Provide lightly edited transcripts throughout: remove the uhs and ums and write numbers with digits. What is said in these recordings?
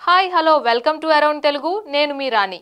hi hello welcome to around Telugu నేను మీ రాణి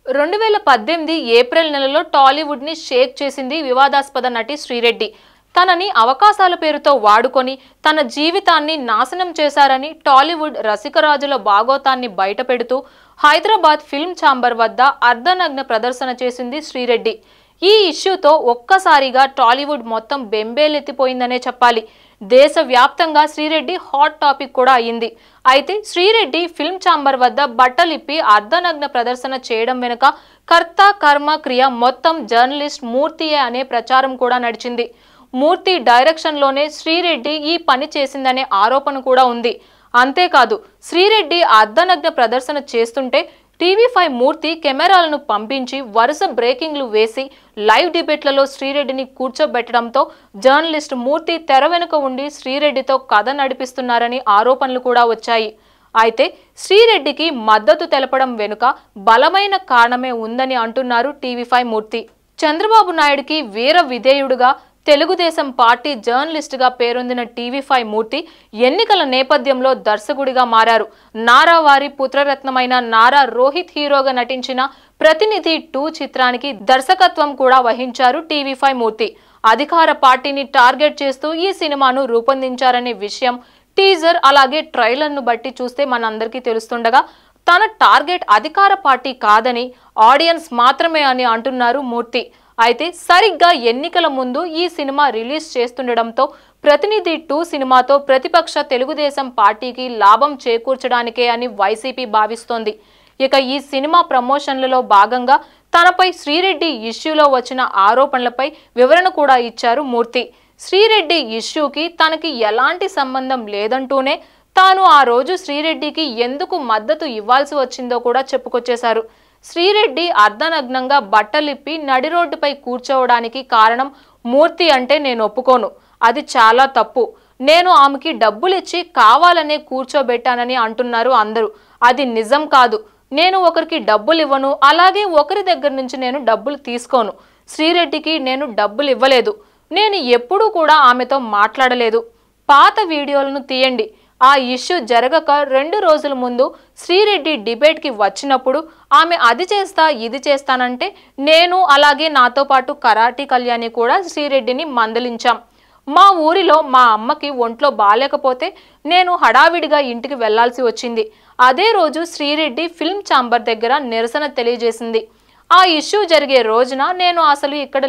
2018 April నెలలో టాలీవుడ్ ని షేక్ చేసింది వివాదాస్పద నటి శ్రీరెడ్డి తనని అవకాశాల పేరుతో వాడుకొని తన జీవితాన్ని నాశనం చేశారని టాలీవుడ్ రసికరాజుల బాగోతాన్ని బయటపెడుతూ హైదరాబాద్ ఫిల్మ్ ఛాంబర్ వద్ద అర్ధనగ్న ప్రదర్శన చేసింది శ్రీరెడ్డి ఈ ఇష్యూతో ఒక్కసారిగా టాలీవుడ్ మొత్తం బెంబేలెత్తిపోయిందనే చెప్పాలి దేశవ్యాప్తంగా శ్రీరెడ్డి హాట్ టాపిక్ కూడా అయ్యింది అయితే శ్రీరెడ్డి ఫిల్మ్ ఛాంబర్ వద్ద బట్టలిప్పి అర్ధనగ్న ప్రదర్శన చేయడం వెనుక కర్త కర్మ క్రియ మొత్తం జర్నలిస్ట్ మూర్తియే అనే ప్రచారం కూడా నడిచింది మూర్తి డైరెక్షన్ లోనే శ్రీరెడ్డి ఈ పని చేసిందనే ఆరోపణ కూడా ఉంది అంతేకాదు శ్రీరెడ్డి అర్ధనగ్న ప్రదర్శన చేస్తుంటే టీవీ5 మూర్తి కెమెరాలను పంపించి వరుస బ్రేకింగ్లు వేసి లైవ్ డిబేట్లలో శ్రీరెడ్డిని కూర్చోబెట్టడంతో జర్నలిస్ట్ మూర్తి తెర వెనుక ఉండి శ్రీరెడ్డితో కథ నడిపిస్తున్నారని ఆరోపణలు కూడా వచ్చాయి అయితే శ్రీరెడ్డికి మద్దతు తెలపడం వెనుక బలమైన కారణమే ఉందని అంటున్నారు టీవీ5 మూర్తి చంద్రబాబు నాయుడుకి వీర విధేయుడుగా తెలుగుదేశం పార్టీ జర్నలిస్ట్ గా పేరొందిన టీవీ5 మూర్తి ఎన్నికల నేపథ్యంలో దర్శకుడిగా మారారు నారా వారి పుత్రరత్నమైన నారా రోహిత్ హీరోగా నటించిన ప్రతినిధి 2 చిత్రానికి దర్శకత్వం కూడా వహించారు టీవీ5 మూర్తి అధికార పార్టీని టార్గెట్ చేస్తూ ఈ సినిమాను రూపొందించారనే విషయం టీజర్ అలాగే ట్రైలర్ ను బట్టి చూస్తే మనందరికీ తెలుస్తుండగా తన టార్గెట్ అధికార పార్టీ కాదని ఆడియన్స్ మాత్రమే అని అంటున్నారు మూర్తి అయితే సరిగ్గా ఎన్నికల ముందు ఈ సినిమా రిలీజ్ చేస్తుండడంతో ప్రతినిధి 2 సినిమాతో ప్రతిపక్ష తెలుగుదేశం పార్టీకి లాభం చేకూర్చడానికే అని వైసీపీ భావిస్తోంది ఇక ఈ సినిమా ప్రమోషన్లలో భాగంగా తనపై శ్రీరెడ్డి ఇష్యూలో వచ్చిన ఆరోపణలపై వివరణ కూడా ఇచ్చారు మూర్తి శ్రీరెడ్డి ఇష్యూకి తనకి ఎలాంటి సంబంధం లేదంటూనే తాను ఆ రోజు శ్రీరెడ్డికి ఎందుకు మద్దతు ఇవ్వాల్సి వచ్చిందో కూడా చెప్పుకొచ్చేశారు శ్రీరెడ్డి అర్ధనగ్నంగా బట్టలిప్పి నడి రోడ్డుపై కూర్చోవడానికి కారణం మూర్తి అంటే నేను ఒప్పుకోను అది చాలా తప్పు నేను ఆమెకి డబ్బులిచ్చి కావాలనే కూర్చోబెట్టానని అంటున్నారు అందరూ అది నిజం కాదు నేను ఒకరికి డబ్బులు ఇవ్వను అలాగే ఒకరి దగ్గర నుంచి నేను డబ్బులు తీసుకోను శ్రీరెడ్డికి నేను డబ్బులు ఇవ్వలేదు నేను ఎప్పుడూ కూడా ఆమెతో మాట్లాడలేదు పాత వీడియోలను తీయండి ఆ ఇష్యూ జరగక 2 రోజుల ముందు శ్రీరెడ్డి డిబేట్కి వచ్చినప్పుడు ఆమె అది చేస్తా ఇది చేస్తానంటే నేను అలాగే నాతో పాటు కరాటి కళ్యాణి కూడా శ్రీరెడ్డిని మందలించాం మా ఊరిలో మా అమ్మకి ఒంట్లో బాలేకపోతే నేను హడావిడిగా ఇంటికి వెళ్లాల్సి వచ్చింది అదే రోజు శ్రీరెడ్డి ఫిల్మ్ ఛాంబర్ దగ్గర నిరసన తెలియజేసింది ఆ ఇష్యూ జరిగే రోజున నేను అసలు ఇక్కడ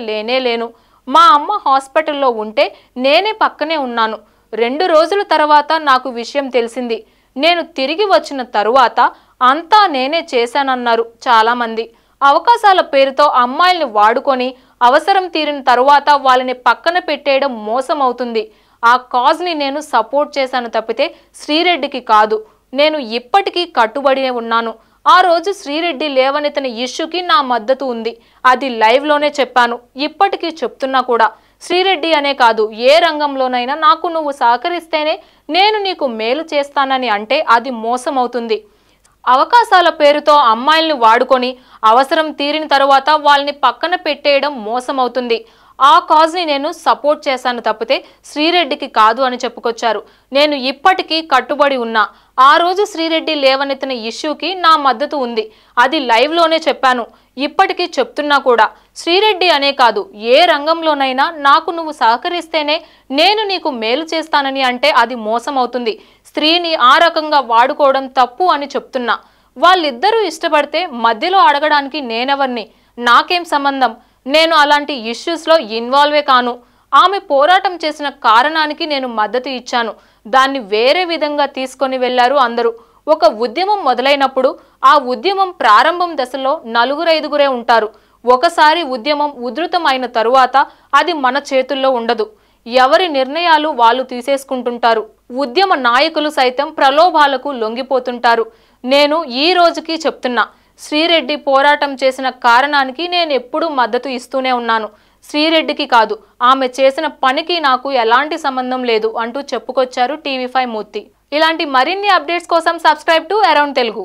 లేను మా అమ్మ హాస్పిటల్లో ఉంటే నేనే పక్కనే ఉన్నాను 2 రోజుల తర్వాత నాకు విషయం తెలిసింది నేను తిరిగి వచ్చిన తరువాత అంతా నేనే చేశానన్నారు చాలామంది అవకాశాల పేరుతో అమ్మాయిల్ని వాడుకొని అవసరం తీరిన తరువాత వాళ్ళని పక్కన పెట్టేయడం మోసం అవుతుంది ఆ కాజ్ని నేను సపోర్ట్ చేశాను తప్పితే శ్రీరెడ్డికి కాదు నేను ఇప్పటికీ కట్టుబడి ఉన్నాను ఆ రోజు శ్రీరెడ్డి లేవనెత్తిన ఇష్యూకి నా మద్దతు ఉంది అది లైవ్లోనే చెప్పాను ఇప్పటికీ చెప్తున్నా కూడా శ్రీరెడ్డి అనే కాదు ఏ రంగంలోనైనా నాకు నువ్వు సహకరిస్తేనే నేను నీకు మేలు చేస్తానని అంటే అది మోసం అవుతుంది అవకాశాల పేరుతో అమ్మాయిల్ని వాడుకొని అవసరం తీరిన తరువాత వాళ్ళని పక్కన పెట్టేయడం మోసం అవుతుంది ఆ కాజ్ని నేను సపోర్ట్ చేశాను తప్పితే శ్రీరెడ్డికి కాదు అని చెప్పుకొచ్చారు నేను ఇప్పటికీ కట్టుబడి ఉన్నా ఆ రోజు శ్రీరెడ్డి లేవనెత్తిన ఇష్యూకి నా మద్దతు ఉంది అది లైవ్లోనే చెప్పాను ఇప్పటికీ చెప్తున్నా కూడా శ్రీరెడ్డి అనే కాదు ఏ రంగంలోనైనా నాకు నువ్వు సహకరిస్తేనే నేను నీకు మేలు చేస్తానని అంటే అది మోసం అవుతుంది స్త్రీని ఆ రకంగా వాడుకోవడం తప్పు అని చెప్తున్నా వాళ్ళిద్దరూ ఇష్టపడితే మధ్యలో అడగడానికి నేనెవర్ని నాకేం సంబంధం నేను అలాంటి ఇష్యూస్లో ఇన్వాల్వే కాను ఆమె పోరాటం చేసిన కారణానికి నేను మద్దతు ఇచ్చాను దాన్ని వేరే విధంగా తీసుకొని వెళ్లారు అందరూ ఒక ఉద్యమం మొదలైనప్పుడు ఆ ఉద్యమం ప్రారంభం దశలో 4-5 ఉంటారు ఒకసారి ఉద్యమం ఉధృతమైన తరువాత అది మన చేతుల్లో ఉండదు ఎవరి నిర్ణయాలు వాళ్ళు తీసేసుకుంటుంటారు ఉద్యమ నాయకులు సైతం ప్రలోభాలకు లొంగిపోతుంటారు నేను ఈ రోజుకి చెప్తున్నా శ్రీరెడ్డి పోరాటం చేసిన కారణానికి నేను ఎప్పుడూ మద్దతు ఇస్తూనే ఉన్నాను శ్రీరెడ్డికి కాదు ఆమె చేసిన పనికి నాకు ఎలాంటి సంబంధం లేదు అంటూ చెప్పుకొచ్చారు టీవీ5 మూర్తి ఇలాంటి మరిన్ని అప్డేట్స్ కోసం సబ్స్క్రైబ్ టు అరౌండ్ తెలుగు